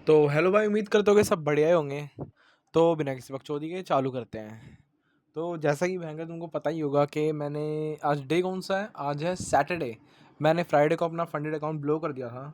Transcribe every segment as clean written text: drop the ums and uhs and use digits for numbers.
तो हेलो भाई, उम्मीद करते हो कि सब बढ़िया ही होंगे। तो बिना किसी बकचोदी के चालू करते हैं। तो जैसा कि भयंकर तुमको पता ही होगा कि मैंने आज डे कौन सा है, आज है सैटरडे। मैंने फ्राइडे को अपना फंडेड अकाउंट ब्लो कर दिया था।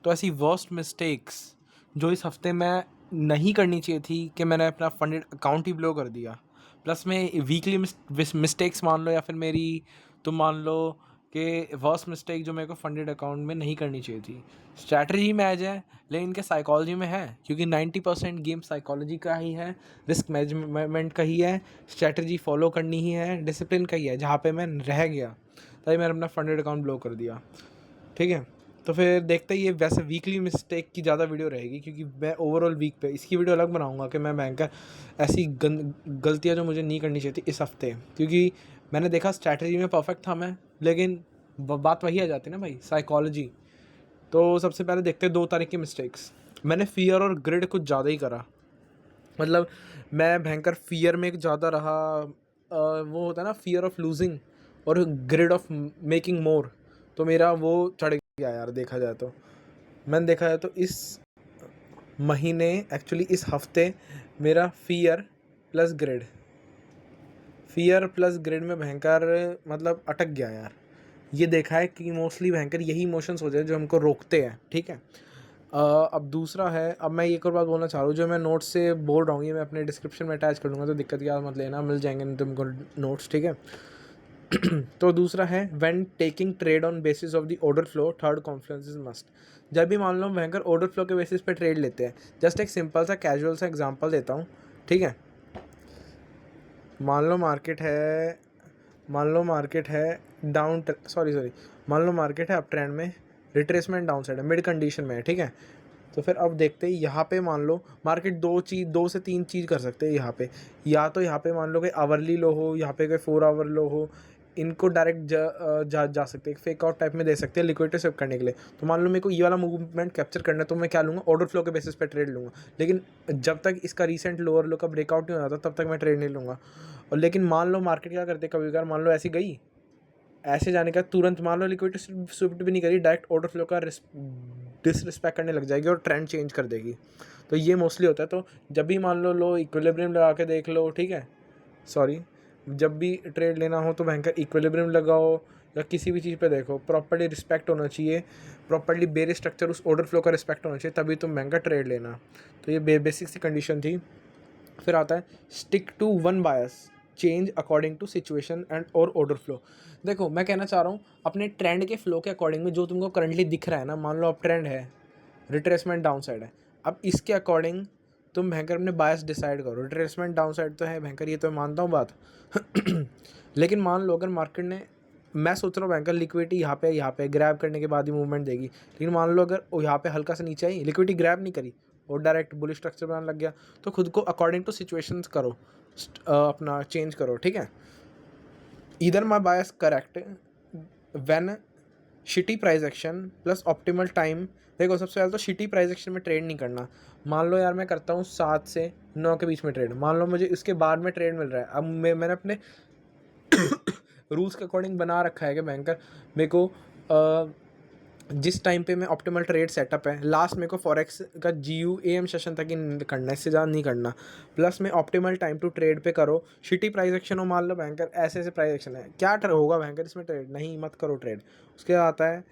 तो ऐसी वर्स्ट मिस्टेक्स जो इस हफ्ते मैं नहीं करनी चाहिए थी कि मैंने अपना फंडेड अकाउंट ही ब्लो कर दिया। प्लस में वीकली मिस्टेक्स मान लो या फिर मेरी तुम मान लो कि वर्स्ट मिस्टेक जो मेरे को फंडेड अकाउंट में नहीं करनी चाहिए थी। स्ट्रैटेजी में आ जाए, लेकिन इनके साइकोलॉजी में है, क्योंकि 90% गेम साइकोलॉजी का ही है, रिस्क मैनेजमेंट का ही है, स्ट्रैटेजी फॉलो करनी ही है, डिसिप्लिन का ही है। जहाँ पे मैं रह गया तभी मैंने अपना फंडेड अकाउंट ब्लॉक कर दिया। ठीक है, तो फिर देखते ही ये वैसे वीकली मिस्टेक की ज़्यादा वीडियो रहेगी, क्योंकि मैं ओवरऑल वीक पे इसकी वीडियो अलग बनाऊंगा कि मैं बैंकर ऐसी गलतियाँ जो मुझे नहीं करनी चाहिए थी इस हफ्ते, क्योंकि मैंने देखा स्ट्रैटेजी में परफेक्ट था मैं, लेकिन बात वही आ जाती है ना भाई, साइकोलॉजी। तो सबसे पहले देखते हैं 2 तारीख की मिस्टेक्स। मैंने फ़ियर और ग्रिड कुछ ज़्यादा ही करा। मतलब मैं भयंकर फ़ियर में ज़्यादा रहा। वो होता है ना, फ़ियर ऑफ लूजिंग और ग्रिड ऑफ मेकिंग मोर। तो मेरा वो चढ़ गया यार, देखा जाए तो। मैंने देखा जाए तो इस महीने, एक्चुअली इस हफ्ते, मेरा फ़ियर प्लस ग्रिड में भयंकर मतलब अटक गया यार। ये देखा है कि मोस्टली भयंकर यही इमोशंस होते हैं जो हमको रोकते हैं। ठीक है। अब दूसरा है, अब मैं एक और बात बोलना चाह रहा हूँ, जो मैं नोट्स से बोल रहा हूँ ये मैं अपने डिस्क्रिप्शन में अटैच कर दूँगा, तो दिक्कत की बात मत लेना, मिल जाएंगे नहीं तुमको नोट्स। ठीक है। तो दूसरा है, when taking trade on basis of the order flow, third conference is must. जब भी मान लो भयंकर ऑर्डर फ्लो के बेसिस पे ट्रेड लेते हैं, जस्ट एक सिंपल सा कैजुअल सा एग्जांपल देता हूँ। ठीक है। मान लो मार्केट है डाउन, सॉरी मान लो मार्केट है अप ट्रेंड में, रिट्रेसमेंट डाउन साइड है, मिड कंडीशन में है। ठीक है। तो फिर अब देखते हैं यहाँ पे, मान लो मार्केट दो से तीन चीज़ कर सकते हैं यहाँ पे। या तो यहाँ पे मान लो कोई आवरली लो हो, यहाँ पे कोई 4 आवर लो हो, इनको डायरेक्ट जा सकते हैं, फेक आउट टाइप में दे सकते हैं लिक्विडिटी स्विप करने के लिए। तो मान लो मेरे को ये वाला मूवमेंट कैप्चर करना है, तो मैं क्या लूँगा, ऑर्डर फ्लो के बेसिस पे ट्रेड लूँगा। लेकिन जब तक इसका रीसेंट लोअर लो का ब्रेकआउट नहीं हो जाता तब तक मैं ट्रेड नहीं लूँगा। और लेकिन मान लो मार्केट क्या करते कभी कभार, मान लो ऐसी गई, ऐसे जाने का तुरंत मान लो लिक्विडिटी स्विफ्ट भी नहीं करी, डायरेक्ट ऑर्डर फ्लो का डिसरिस्पेक्ट करने लग जाएगी और ट्रेंड चेंज कर देगी। तो ये मोस्टली होता है। तो जब भी मान लो इक्विलिब्रियम लगा के देख लो। ठीक है। सॉरी, जब भी ट्रेड लेना हो तो भयंकर इक्विलिब्रियम लगाओ, या किसी भी चीज़ पे देखो, प्रॉपर्ली रिस्पेक्ट होना चाहिए, प्रॉपर्ली बेरिस स्ट्रक्चर उस ऑर्डर फ्लो का रिस्पेक्ट होना चाहिए, तभी तुम महंगा ट्रेड लेना। तो ये बेसिक सी कंडीशन थी। फिर आता है, stick to one bias, change according to situation and और ऑर्डर फ्लो। देखो मैं कहना चाह रहा हूँ, अपने ट्रेंड के फ्लो के अकॉर्डिंग में जो तुमको करंटली दिख रहा है ना, मान लो अप ट्रेंड है, रिट्रेसमेंट डाउन साइड है, अब इसके अकॉर्डिंग तुम भयंकर अपने बायस डिसाइड करो। रिट्रेसमेंट डाउन साइड तो है भयंकर, ये तो मैं मानता हूँ बात। लेकिन मान लो अगर मार्केट ने, मैं सोच रहा हूँ भयंकर लिक्विडिटी यहाँ पे ग्रैब करने के बाद ही मूवमेंट देगी, लेकिन मान लो अगर यहाँ पे हल्का सा नीचे आई, लिक्विडिटी ग्रैब नहीं करी और डायरेक्ट बुलिश स्ट्रक्चर बनाने लग गया, तो खुद को अकॉर्डिंग टू सिचुएशंस करो, अपना चेंज करो। ठीक है। इधर my bias correct when shitty price action plus optimal time. देखो सबसे पहले तो शिटी प्राइस एक्शन में ट्रेड नहीं करना। मान लो यार मैं करता हूँ 7 से 9 के बीच में ट्रेड, मान लो मुझे इसके बाद में ट्रेड मिल रहा है, अब मैंने अपने रूल्स के अकॉर्डिंग बना रखा है कि बैंकर मेरे को जिस टाइम पे मैं ऑप्टिमल ट्रेड सेटअप है, लास्ट मेरे को फॉरेक्स का GUAM सेशन तक ही करना है, इससे ज़्यादा नहीं करना। प्लस में ऑप्टिमल टाइम टू ट्रेड पे करो। शिटी प्राइस एक्शन हो, मान लो बैंकर ऐसे ऐसे प्राइस एक्शन है, क्या होगा बैंकर इसमें, ट्रेड नहीं, मत करो ट्रेड। उसके बाद आता है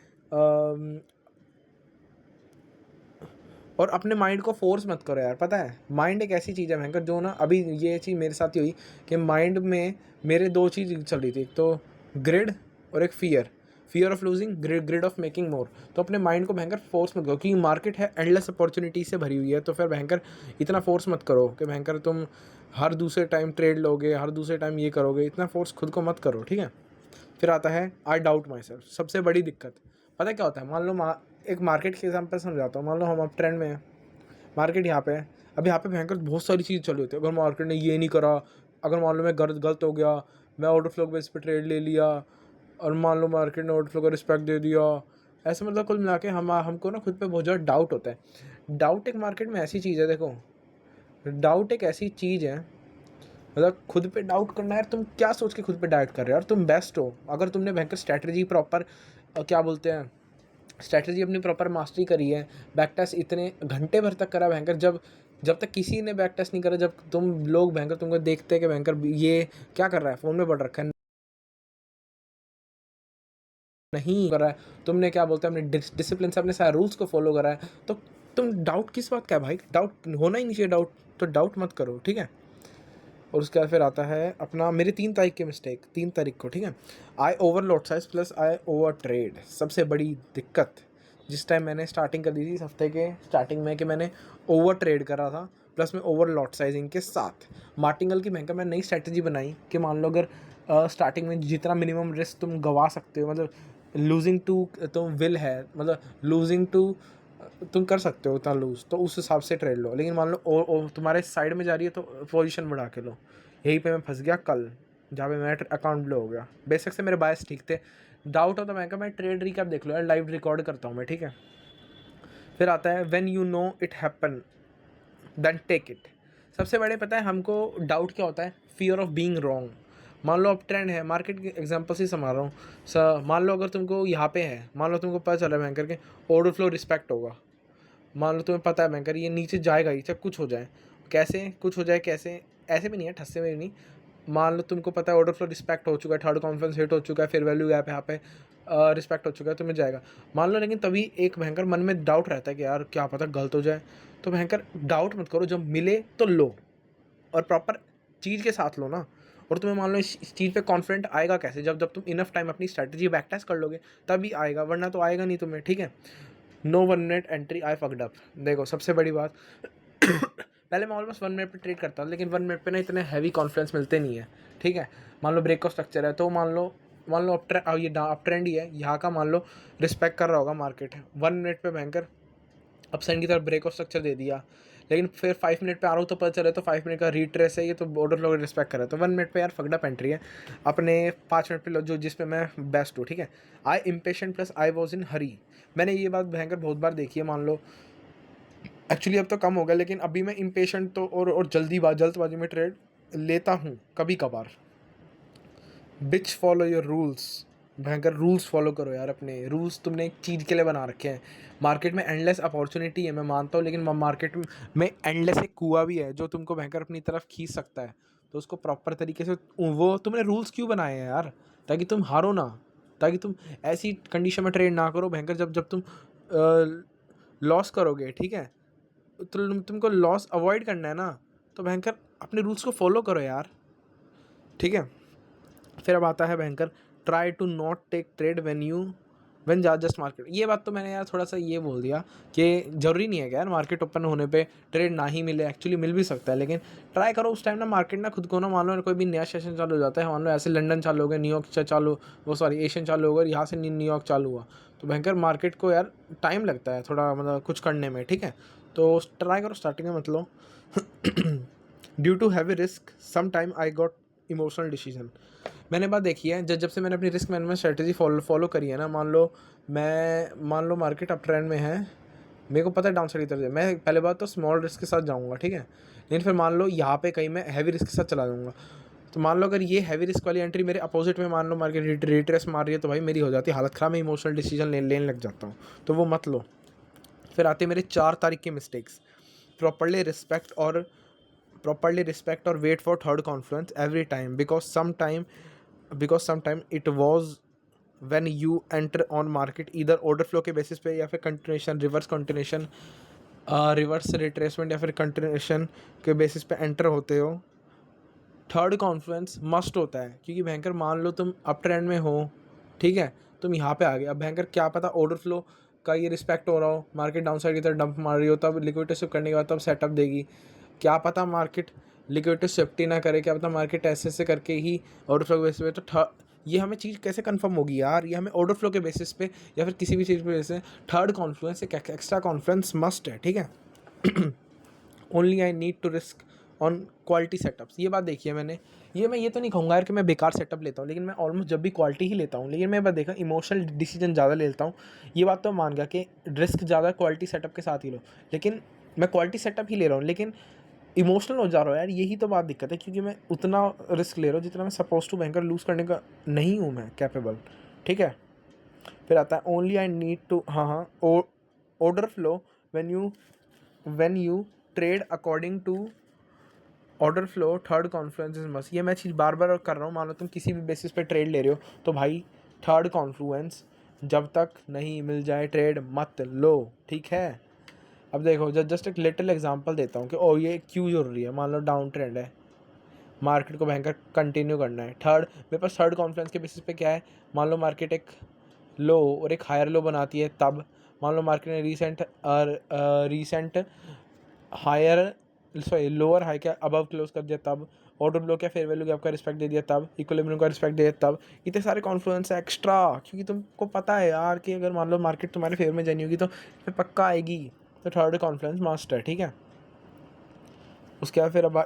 और अपने माइंड को फोर्स मत करो यार। पता है माइंड एक ऐसी चीज़ है भयंकर, जो ना, अभी ये चीज़ मेरे साथ ही हुई कि माइंड में मेरे 2 चीज़ चल रही थी, एक तो ग्रिड और एक fear of losing, grid of making more. तो अपने माइंड को भयंकर फोर्स मत करो, क्योंकि मार्केट है एंडलेस अपॉर्चुनिटी से भरी हुई है, तो फिर भयंकर इतना फोर्स मत करो कि भयंकर तुम हर दूसरे टाइम ट्रेड लोगे, हर दूसरे टाइम ये करोगे, इतना फोर्स खुद को मत करो। ठीक है। फिर आता है, आई डाउट माई सेल्फ, सबसे बड़ी दिक्कत। पता है क्या होता है, मान लो एक मार्केट के एग्जाम्पल समझाता हूँ। मान लो हम अब ट्रेंड में हैं, मार्केट यहाँ पे है, अब यहाँ पे भयंकर बहुत सारी चीज़ चल रही होती है। अगर मार्केट ने ये नहीं करा, अगर मान लो मैं गलत हो गया, मैं ऑर्डर फ्लो बेस पे ट्रेड ले लिया, और मान लो मार्केट ने ऑर्डर फ्लो का रिस्पेक्ट दे दिया, ऐसे मतलब कुल मिला के हमको ना खुद पे बहुत ज़्यादा डाउट होता है। डाउट एक मार्केट में ऐसी चीज़ है, देखो डाउट एक ऐसी चीज़ है, मतलब खुद पे डाउट करना है यार। तुम क्या सोच के खुद पे डाउट कर रहे हो यार, तुम बेस्ट हो अगर तुमने भयंकर स्ट्रैटेजी प्रॉपर, क्या बोलते हैं, स्ट्रैटेजी अपनी प्रॉपर मास्टरी करी है, बैक टेस्ट इतने घंटे भर तक करा भयंकर, जब तक किसी ने बैक टेस्ट नहीं करा, जब तुम लोग भयंकर तुमको देखते हैं कि भयंकर ये क्या कर रहा है, फ़ोन में पढ़ रखा है, नहीं कर रहा है, तुमने क्या बोलते हैं अपने डिसिप्लिन से अपने सारे रूल्स को फॉलो करा है, तो तुम डाउट किस बात का है भाई, डाउट होना ही नहीं चाहिए, डाउट तो डाउट मत करो, ठीक है। और उसके बाद फिर आता है अपना मेरी 3 तारीख की मिस्टेक, 3 तारीख को, ठीक है। आई ओवर लॉट साइज प्लस आई ओवर ट्रेड, सबसे बड़ी दिक्कत जिस टाइम मैंने स्टार्टिंग कर दी थी इस हफ्ते के स्टार्टिंग में, कि मैंने ओवर ट्रेड करा था प्लस में ओवर लॉट साइजिंग के साथ। मार्टिंगल की महंगा मैं नई स्ट्रैटेजी बनाई कि मान लो अगर स्टार्टिंग में जितना मिनिमम रिस्क तुम गवा सकते हो, मतलब लूजिंग टू तुम विल है, मतलब लूजिंग टू तुम कर सकते हो उतना लूज़, तो उस हिसाब से ट्रेड लो। लेकिन मान लो और तुम्हारे साइड में जा रही है तो पोजीशन बढ़ा के लो। यहीं पे मैं फंस गया कल, जहाँ पे मेरा अकाउंट ब्लो हो गया। बेसिक से मेरे बायस ठीक थे, डाउट हो तो मैं कहा मैं ट्रेड रिकैप देख लो यार, लाइव रिकॉर्ड करता हूँ मैं, ठीक है। फिर आता है when you know it happen then take it. सबसे बड़े पता है हमको डाउट क्या होता है, फियर ऑफ बीइंग रॉन्ग। मान लो अब ट्रेंड है, मार्केट के एग्जांपल से समझ रहा हूँ सर, मान लो अगर तुमको यहाँ पे है, मान लो तुमको पता चला है बैंकर के ऑर्डर फ्लो रिस्पेक्ट होगा, मान लो तुम्हें पता है बैंकर ये नीचे जाएगा ही, चाहे कुछ हो जाए, कैसे कुछ हो जाए, कैसे ऐसे भी नहीं है, ठस्से में भी नहीं। मान लो तुमको पता है ऑर्डर फ्लो रिस्पेक्ट हो चुका है, थर्ड कॉन्फ्रेंस हिट हो चुका है, फिर वैल्यू गैप यहाँ पे रिस्पेक्ट हो चुका है, तुम्हें जाएगा। मान लो लेकिन तभी एक भयंकर मन में डाउट रहता है कि यार क्या पता गलत हो जाए, तो भयंकर डाउट मत करो, जब मिले तो लो, और प्रॉपर चीज़ के साथ लो ना। और तुम्हें मान लो इस चीज़ पे कॉन्फिडेंट आएगा कैसे, जब जब तुम इनफ टाइम अपनी स्ट्रैटेजी बैक टेस्ट कर लोगे तभी आएगा, वरना तो आएगा नहीं तुम्हें, ठीक है। No 1 minute entry I fucked up. देखो सबसे बड़ी बात पहले मैं ऑलमोस्ट 1 मिनट पे ट्रेड करता हूँ, लेकिन 1 मिनट पे ना इतने हैवी कॉन्फ्रेंस मिलते नहीं है, ठीक है। मान लो ब्रेक का स्ट्रक्चर है, तो मान लो अप ट्रेंड ही है यहाँ का, मान लो रिस्पेक्ट कर रहा होगा मार्केट, 1 मिनट पे भयंकर अपसाइड की तरफ ब्रेक ऑफ स्ट्रक्चर दे दिया, लेकिन फिर 5 मिनट पे आ रहा हूँ तो पता चले तो 5 मिनट का रीट्रेस है ये, तो ऑर्डर फ्लो रिस्पेक्ट कर रहा है, तो 1 मिनट पे यार फकड़ा पेंट्री है। अपने 5 मिनट पे लो जो जिस पे मैं बेस्ट हूँ, ठीक है। I impatient plus I was in hurry. मैंने ये बात भयंकर बहुत बार देखी है, मान लो एक्चुअली अब तो कम हो गया, लेकिन अभी मैं इम्पेशेंट तो और जल्दबाजी में ट्रेड लेता हूँ कभी कभार। बिच फॉलो योर रूल्स, भयंकर रूल्स फॉलो करो यार, अपने रूल्स तुमने एक चीज़ के लिए बना रखे हैं। मार्केट में एंडलेस अपॉर्चुनिटी है, मैं मानता हूँ, लेकिन मार्केट में एंडलेस एक कुआं भी है जो तुमको भयंकर अपनी तरफ खींच सकता है, तो उसको प्रॉपर तरीके से वो तुमने रूल्स क्यों बनाए हैं यार, ताकि तुम हारो ना, ताकि तुम ऐसी कंडीशन में ट्रेड ना करो भयंकर, जब जब तुम लॉस करोगे, ठीक है। तो तुमको लॉस अवॉइड करना है ना, तो भयंकर अपने रूल्स को फॉलो करो यार, ठीक है। फिर अब आता है भयंकर try to not take trade when just market. ये बात तो मैंने यार थोड़ा सा ये बोल दिया कि ज़रूरी नहीं है कि यार मार्केट ओपन होने पे ट्रेड ना ही मिले, एक्चुअली मिल भी सकता है, लेकिन ट्राई करो उस टाइम ना मार्केट ना खुद को ना, मान लो कोई भी नया सेशन चालू हो जाता है, मान लो ऐसे लंदन चालू हो गया, न्यूयॉर्क चालू, वो सॉरी एशियन चालू हो गया, यहाँ से न्यूयॉर्क चालू हुआ, तो भयंकर मार्केट को यार टाइम लगता है थोड़ा, मतलब कुछ करने में, ठीक है। तो ट्राई करो स्टार्टिंग में, मतलब due to heavy risk some time I got emotional decision. मैंने बात देखी है, जब से मैंने अपनी रिस्क मैनेजमेंट स्ट्रेटेजी फॉलो करी है ना, मान लो मार्केट अप ट्रेंड में है, मेरे को पता है डाउन साइड की तरफ जाए, मैं पहले बात तो स्मॉल रिस्क के साथ जाऊँगा, ठीक है। लेकिन फिर मान लो यहाँ पे कहीं मैं हैवी रिस्क के साथ चला जाऊँगा, तो मान लो अगर ये हैवी रिस्क वाली एंट्री मेरे अपोजिट में, मान लो मार्केट रिट्रेस मार रही है, तो भाई मेरी हो जाती है हालत ख़राब, मैं इमोशनल डिसीजन लेने लग जाता हूँ, तो वो मत लो। फिर आते मेरे 4 तारीख के मिस्टेक्स, प्रॉपरली रिस्पेक्ट और wait for third confluence every time, because some time it was when you enter on market either order flow के बेसिस पे, या फिर कंटिन्यूशन रिवर्स रिट्रेसमेंट, या फिर कंटिन्यूशन के बेसिस पे एंटर होते हो। थर्ड कॉन्फ्लुएंस मस्ट होता है, क्योंकि भयंकर मान लो तुम अप ट्रेंड में हो, ठीक है, तुम यहाँ पे आ गए, अब भयंकर क्या पता ऑर्डर फ्लो का ये रिस्पेक्ट हो रहा हो, मार्केट डाउन साइड की तरफ डंप मार रही हो, तब लिक्विडिटी शिफ्ट करने के बाद तब सेटअप देगी, क्या पता मार्केट लिक्विडिटी शिफ्ट ही ना करे, क्या पता मार्केट ऐसे करके ही ऑर्डर फ्लो के बेसिस पे, तो ये हमें चीज़ कैसे कंफर्म होगी यार, ये हमें ऑर्डर फ्लो के बेसिस पे या फिर किसी भी चीज़ पे बेसिस थर्ड कॉन्फ्लुएंस एक एक्स्ट्रा कॉन्फ्लुएंस मस्ट है, ठीक है। Only I need to risk on quality setups. ये बात देखी है मैंने, मैं ये तो नहीं कहूँगा यार कि मैं बेकार सेटअप लेता हूँ, लेकिन मैं ऑलमोस्ट जब भी क्वालिटी ही लेता हूँ, लेकिन मैं बात देखा इमोशनल डिसीजन ज़्यादा लेता हूँ। ये बात तो मान गया कि रिस्क ज़्यादा क्वालिटी सेटअप के साथ ही लो, लेकिन मैं क्वालिटी सेटअप ही ले रहा हूँ, लेकिन इमोशनल हो जा रहा हूँ यार, यही तो बात दिक्कत है, क्योंकि मैं उतना रिस्क ले रहा हूँ जितना मैं सपोज टू भयंकर लूज़ करने का नहीं हूँ मैं कैपेबल, ठीक है। फिर आता है ओनली आई नीड टू, हाँ, order flow when you trade according to order flow third confluence is must. ये मैं चीज़ बार बार कर रहा हूँ। मान लो तुम किसी भी बेसिस पे ट्रेड ले रहे हो तो भाई थर्ड कॉन्फ्लुएंस जब तक नहीं मिल जाए ट्रेड मत लो, ठीक है। अब देखो जस्ट एक लिटिल एग्जांपल देता हूँ कि ओ ये क्यों जरूरी है। मान लो डाउन ट्रेंड है, मार्केट को भयंकर कंटिन्यू करना है, मेरे पास थर्ड कॉन्फ्लुएंस के बेसिस पे क्या है, मान लो मार्केट एक लो और एक हायर लो बनाती है, तब मान लो मार्केट ने recent higher sorry lower high क्या अबव क्लोज कर दिया, तब ऑर्डर ब्लो क्या फेयर वैल्यू गैप का रिस्पेक्ट दे दिया, तब इक्विलिब्रियम का रिस्पेक्ट दे दिया, तब इतने सारे कॉन्फ्लुएंस है एक्स्ट्रा, क्योंकि तुमको पता है यार कि अगर मान लो मार्केट तुम्हारे फेवर में जानी होगी तो फिर पक्का आएगी। तो थर्ड कॉन्फ्लुएंस मस्ट है, ठीक है। उसके बाद फिर अब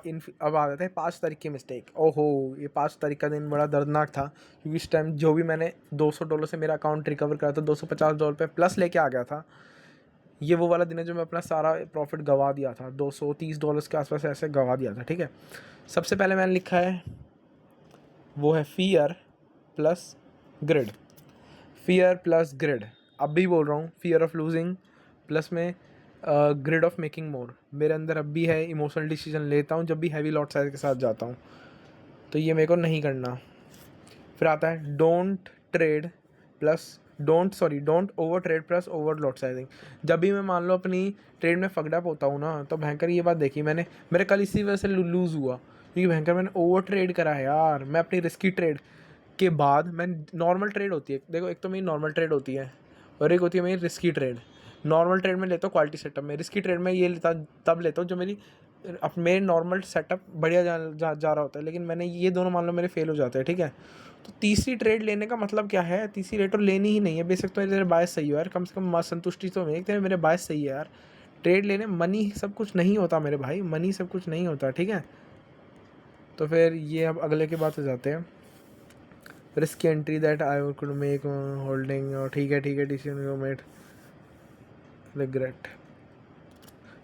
आ जाते हैं 5 तारीख की मिस्टेक। ओहो, ये 5 तारीख का दिन बड़ा दर्दनाक था, क्योंकि इस टाइम जो भी मैंने $200 से मेरा अकाउंट रिकवर करा था, $250 पे प्लस लेके आ गया था। ये वो वाला दिन है जो मैं अपना सारा प्रॉफिट गवा दिया था, $230 के आसपास ऐसे गवा दिया था, ठीक है। सबसे पहले मैंने लिखा है वो है fear plus grid. Fear plus grid, अब भी बोल रहा हूँ, फियर ऑफ लूजिंग प्लस में ग्रिड ऑफ मेकिंग मोर। मेरे अंदर अब भी है, इमोशनल डिसीजन लेता हूँ जब भी हैवी लॉट साइज के साथ जाता हूँ, तो ये मेरे को नहीं करना। फिर आता है don't over trade plus over lot sizing. जब भी मैं मान लो अपनी ट्रेड में फकडअप होता हूँ ना, तो भयंकर ये बात देखी मैंने, मेरे कल इसी वजह से लूज़ हुआ, क्योंकि भयंकर मैंने ओवर ट्रेड करा है यार। मैं अपनी रिस्की ट्रेड के बाद मैं नॉर्मल ट्रेड होती है, देखो एक तो मेरी नॉर्मल ट्रेड होती है और एक होती है मेरी रिस्की ट्रेड। नॉर्मल ट्रेड में लेता हूँ क्वालिटी सेटअप में, रिस्की ट्रेड में ये लेता तब लेता हूँ जो मेरे नॉर्मल सेटअप बढ़िया जा रहा होता है, लेकिन मैंने ये दोनों मान लो मेरे फेल हो जाते हैं, ठीक है। तो तीसरी ट्रेड लेने का मतलब क्या है, तीसरी ट्रेड तो लेनी ही नहीं है। बेशक तो तेरे बायस सही हो यार, कम से कम संतुष्टि तो मेरे बायस सही है यार। ट्रेड लेने मनी सब कुछ नहीं होता मेरे भाई, मनी सब कुछ नहीं होता, ठीक है। तो फिर ये अब अगले की बात हो जाते हैं। Risky entry that I could make holding, ठीक है डिसीजन यू मेड रिग्रेट।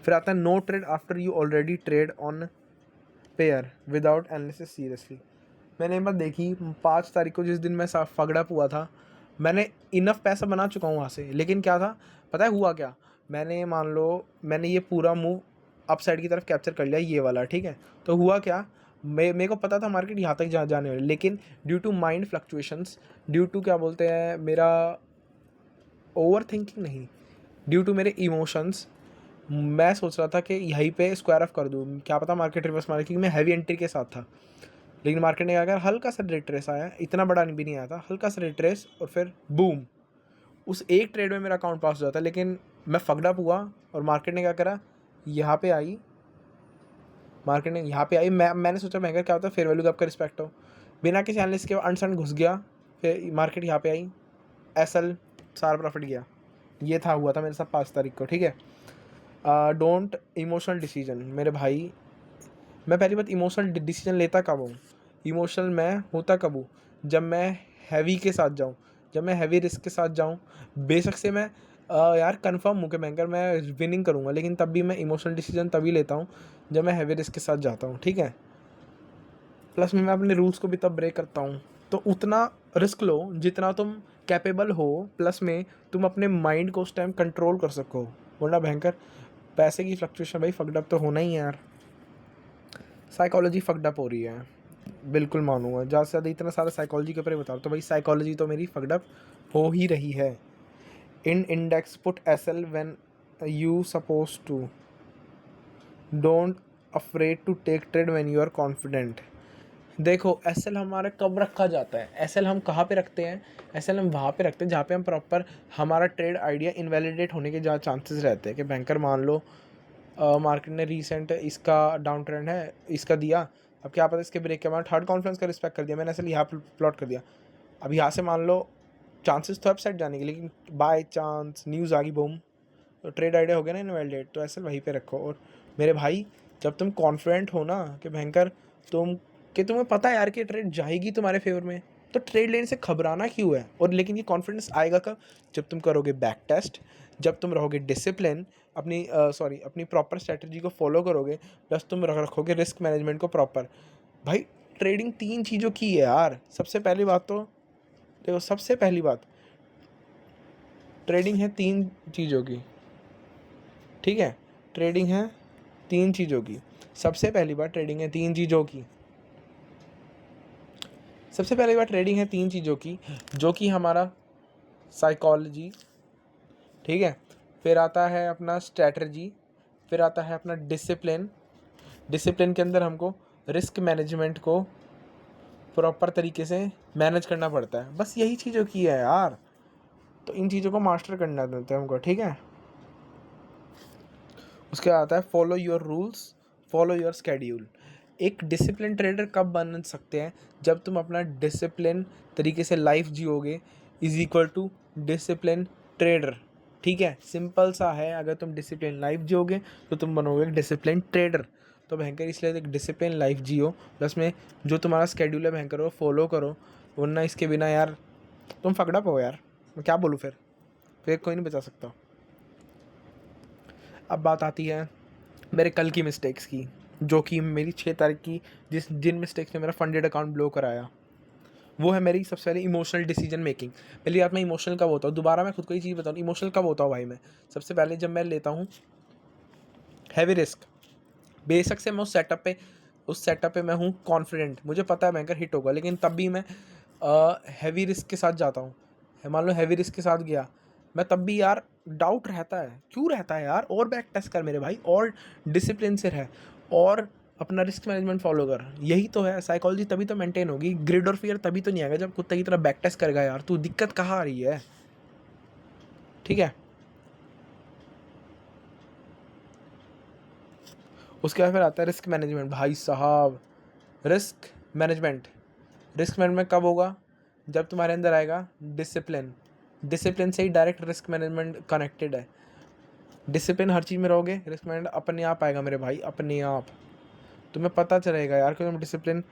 फिर आता है no trade after you already trade on pair without analysis seriously. मैंने एक बात देखी, 5 तारीख को जिस दिन मैं फगड़अप हुआ था, मैंने इनफ पैसा बना चुका हूँ वहाँ से, लेकिन क्या था पता है हुआ क्या, मैंने मान लो मैंने ये पूरा मूव अप साइड की तरफ कैप्चर कर लिया ये वाला, ठीक है। तो हुआ क्या, मेरे को पता था मार्केट यहाँ तक जाने वाली, लेकिन due to mind fluctuations, due to क्या बोलते हैं मेरा ओवर थिंकिंग नहीं, ड्यू टू मेरे इमोशंस, मैं सोच रहा था कि यहीं पे स्क्वायर ऑफ कर दूँ, क्या पता मार्केट रिवर्स मारे, क्योंकि मैं हैवी एंट्री के साथ था। लेकिन मार्केट ने क्या किया, हल्का सा रिट्रेस आया, इतना बड़ा भी नहीं आया था, हल्का सा रिट्रेस, और फिर बूम, उस एक ट्रेड में मेरा अकाउंट पास हो जाता। लेकिन मैं फकडअप हुआ और मार्केट ने क्या करा, यहाँ पे आई, मार्केट ने यहाँ पे आई, मैंने सोचा महंगा क्या होता है फेयर वैल्यू गैप का रिस्पेक्ट हो, बिना किसी एनालिसिस के अनसन घुस गया, फिर मार्केट यहाँ पे आई, एसएल सारा प्रॉफिट गया। ये था हुआ था मेरे साथ 5 तारीख को, ठीक है। डोंट इमोशनल डिसीजन, मेरे भाई मैं पहली बात इमोशनल डिसीजन लेता कब हूँ, इमोशनल मैं होता कब हूँ, जब मैं हैवी के साथ जाऊँ, जब मैं हैवी रिस्क के साथ जाऊँ। बेशक से मैं यार कंफर्म हूँ कि बैंकर मैं विनिंग करूँगा, लेकिन तब भी मैं इमोशनल डिसीजन तभी लेता हूँ जब मैं हैवी रिस्क के साथ जाता हूँ, ठीक है। प्लस मैं अपने रूल्स को भी तब ब्रेक करता हूँ। तो उतना रिस्क लो जितना तुम कैपेबल हो, प्लस में तुम अपने माइंड को उस टाइम कंट्रोल कर सको, वरना भयंकर पैसे की फ्लक्चुएशन भाई फकडअप तो होना ही है यार। साइकोलॉजी फकडअप हो रही है, बिल्कुल मानूंगा, ज़्यादा से ज़्यादा इतना सारा साइकोलॉजी के ऊपर ही बता रहा हूँ, तो भाई साइकोलॉजी तो मेरी फकडअप हो ही रही है। In index put SL when you suppose to, don't afraid to take trade when you are confident. देखो एसएल हमारा कब रखा जाता है, एसएल हम कहाँ पे रखते हैं, एसएल हम वहाँ पे रखते हैं जहाँ पे हम प्रॉपर हमारा ट्रेड आइडिया इनवैलिडेट होने के ज़्यादा चांसेस रहते हैं, कि बैंकर मान लो मार्केट ने रीसेंट इसका डाउन ट्रेंड है इसका दिया, अब क्या पता इसके ब्रेक के बाद थर्ड कॉन्फ्रेंस का रिस्पेक्ट कर दिया, मैंने असल यहाँ प्लॉट कर दिया, अब यहाँ से मान लो चांसेस तो अपसाइड जाने के, लेकिन बाय चांस न्यूज़ आ गई बूम, तो ट्रेड आइडिया हो गया ना इनवैलिडेट, तो ऐसे वहीं पे रखो। और मेरे भाई जब तुम कॉन्फिडेंट हो ना कि भयंकर तुम्हें पता है यार कि ट्रेड जाएगी तुम्हारे फेवर में, तो ट्रेड लेने से घबराना क्यों है। और लेकिन ये कॉन्फिडेंस आएगा कब, जब तुम करोगे बैक टेस्ट, जब तुम रहोगे डिसिप्लिन, अपनी प्रॉपर स्ट्रेटजी को फॉलो करोगे, प्लस तुम रखोगे रिस्क मैनेजमेंट को प्रॉपर। भाई ट्रेडिंग 3 चीज़ों की है यार। सबसे पहली बात तो देखो, सबसे पहली बात ट्रेडिंग है 3 चीज़ों की, ठीक है, ट्रेडिंग है 3 चीज़ों की। सबसे पहली बात ट्रेडिंग है 3 चीज़ों की, सबसे पहली बात ट्रेडिंग है 3 चीज़ों की, जो कि हमारा साइकोलॉजी, ठीक है, फिर आता है अपना स्ट्रैटेजी, फिर आता है अपना डिसिप्लिन। डिसिप्लिन के अंदर हमको रिस्क मैनेजमेंट को प्रॉपर तरीके से मैनेज करना पड़ता है। बस यही चीज़ों की है यार, तो इन चीज़ों को मास्टर करना देते हैं हमको, ठीक है। उसके बाद आता है follow your rules, follow your schedule. एक डिसिप्लिन ट्रेडर कब बन सकते हैं, जब तुम अपना डिसिप्लिन तरीके से लाइफ जियोगे, is equal to discipline trader, ठीक है। सिंपल सा है, अगर तुम डिसिप्लिन लाइफ जियोगे तो तुम बनोगे डिसिप्लिन ट्रेडर। तो भयंकर इसलिए एक डिसिप्लिन लाइफ जियो, प्लस में जो तुम्हारा स्केड्यूल है भयंकर वो फॉलो करो, वरना इसके बिना यार तुम फकड़ा पाओ यार। मैं क्या बोलूँ, फिर कोई नहीं बचा सकता। अब बात आती है मेरे कल की मिस्टेक्स की, जो कि मेरी 6 तारीख की जिन मिस्टेक्स ने मेरा फंडेड अकाउंट ब्लो कराया, वो है मेरी सबसे पहले इमोशनल डिसीजन मेकिंग। पहली बात, मैं इमोशनल कब होता हूँ, दोबारा मैं खुद को ये चीज़ बताऊँ, इमोशनल कब होता हूँ भाई मैं। सबसे पहले जब मैं लेता हूँ हैवी रिस्क, बेशक से मैं उस सेटअप पे मैं हूँ कॉन्फिडेंट, मुझे पता है बैंकर हिट होगा, लेकिन तब भी मैं हैवी रिस्क के साथ जाता हूँ। मान लो हैवी रिस्क के साथ गया मैं, तब भी यार डाउट रहता है। क्यों रहता है यार, और बैक टेस्ट कर मेरे भाई, और डिसिप्लिन से रह, और अपना रिस्क मैनेजमेंट फॉलो कर। यही तो है साइकोलॉजी, तभी तो मेंटेन होगी। ग्रिड और फियर तभी तो नहीं आएगा जब कुत्ते की तरह बैक टेस्ट करेगा यार। तू दिक्कत कहाँ आ रही है, ठीक है। उसके बाद फिर आता है रिस्क मैनेजमेंट। भाई साहब, रिस्क मैनेजमेंट, रिस्क मैनेजमेंट कब होगा, जब तुम्हारे अंदर आएगा डिसिप्लिन। डिसिप्लिन से ही डायरेक्ट रिस्क मैनेजमेंट कनेक्टेड है। डिसिप्लिन हर चीज़ में रहोगे, रिस्क मैनेजमेंट अपने आप आएगा मेरे भाई, अपने आप। तुम्हें पता चलेगा यार कि तुम डिसिप्लिन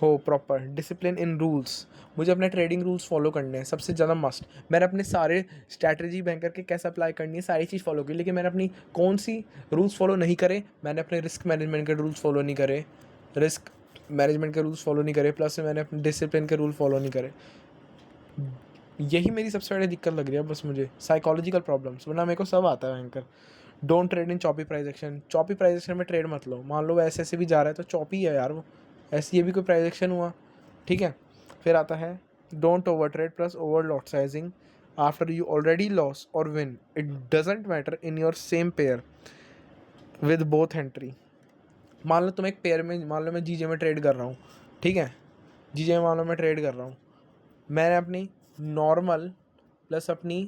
हो, प्रॉपर डिसिप्लिन इन रूल्स। मुझे अपने ट्रेडिंग रूल्स फॉलो करने हैं सबसे ज़्यादा मस्ट। मैंने अपने सारे स्ट्रैटेजी बैंकर के कैसे अप्लाई करनी है सारी चीज़ फॉलो की, लेकिन मैंने अपनी कौन सी रूल्स फॉलो नहीं करे, मैंने अपने रिस्क मैनेजमेंट के रूल्स फॉलो नहीं करे, रिस्क मैनेजमेंट के रूल्स फॉलो नहीं करे, प्लस मैंने अपने डिसिप्लिन के रूल फॉलो नहीं करे। यही मेरी सबसे बड़ी दिक्कत लग रही है बस मुझे, साइकोलॉजिकल प्रॉब्लम्स, वरना मेरे को सब आता है banker. Don't trade in choppy price action. Choppy price action में ट्रेड मत लो। मान लो वो ऐसे भी जा रहा है तो चॉपी है यार वो, ऐसे ये भी कोई प्राइस एक्शन हुआ, ठीक है। फिर आता है don't over trade plus over lot sizing after you already loss और win, it doesn't matter in your same pair with both entry. मान लो तुम एक पेयर में, मान लो मैं जीजे में ट्रेड कर रहा हूँ, ठीक है, जीजे में मान लो मैं ट्रेड कर रहा हूँ, मैंने अपनी नॉर्मल प्लस अपनी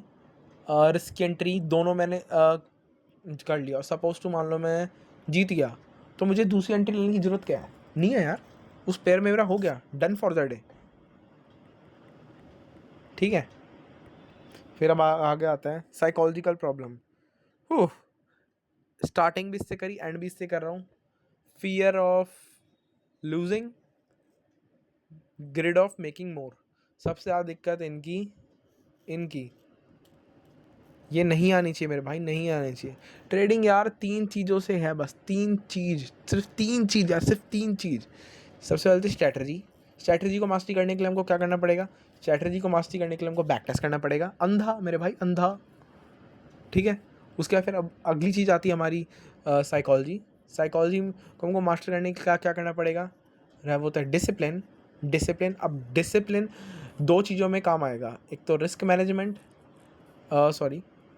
रिस्क एंट्री दोनों मैंने कर लिया, और सपोज टू मान लो मैं जीत गया, तो मुझे दूसरी एंट्री लेने की ज़रूरत क्या है, नहीं है यार। उस पेयर में मेरा हो गया, डन फॉर द डे, ठीक है। फिर अब आगे आता है साइकोलॉजिकल प्रॉब्लम। स्टार्टिंग भी इससे करी, एंड भी इससे कर रहा हूँ। Fear of losing, grid of making more. सबसे ज़्यादा दिक्कत इनकी ये नहीं आनी चाहिए मेरे भाई, नहीं आनी चाहिए। ट्रेडिंग यार 3 चीज़ों से है, बस 3 चीज़, सिर्फ 3 चीज़ यार, सिर्फ 3 चीज़। सबसे पहले तो स्ट्रैटेजी। स्ट्रैटेजी को मास्टरी करने के लिए हमको क्या करना पड़ेगा, स्ट्रैटेजी को मास्टरी करने के लिए हमको बैक टेस्ट करना पड़ेगा, अंधा मेरे भाई, अंधा, ठीक है। उसके बाद फिर अब अगली चीज़ आती है हमारी साइकोलॉजी। साइकोलॉजी को हमको मास्टर करने के लिए क्या क्या करना पड़ेगा, वो होता है डिसिप्लिन। डिसिप्लिन, अब डिसिप्लिन 2 चीज़ों में काम आएगा, एक तो रिस्क मैनेजमेंट,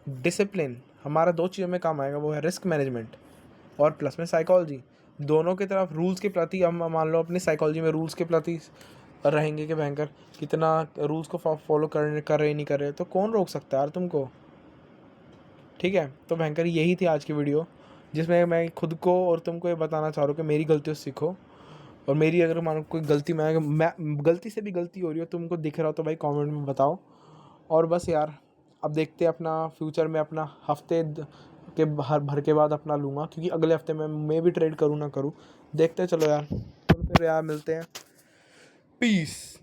डिसिप्लिन हमारा 2 चीज़ों में काम आएगा, वो है रिस्क मैनेजमेंट और प्लस में साइकोलॉजी। दोनों की तरफ रूल्स के प्रति हम मान लो अपनी साइकोलॉजी में रूल्स के प्रति रहेंगे कि भयंकर कितना रूल्स को फॉलो कर रहे नहीं कर रहे, तो कौन रोक सकता है यार तुमको, ठीक है। तो भयंकर यही थी आज की वीडियो, जिसमें मैं खुद को और तुमको ये बताना चाह रहा हूँ कि मेरी गलतियों से सीखो, और मेरी अगर मानो कोई गलती मैं गलती से भी गलती हो रही हो तुमको दिख रहा हो तो भाई कमेंट में बताओ। और बस यार अब देखते हैं अपना फ्यूचर में अपना हफ्ते के भर के बाद अपना लूँगा, क्योंकि अगले हफ्ते में मैं भी ट्रेड करूँ ना करूँ, देखते हैं। चलो यार, चलो फिर यार मिलते हैं, पीस।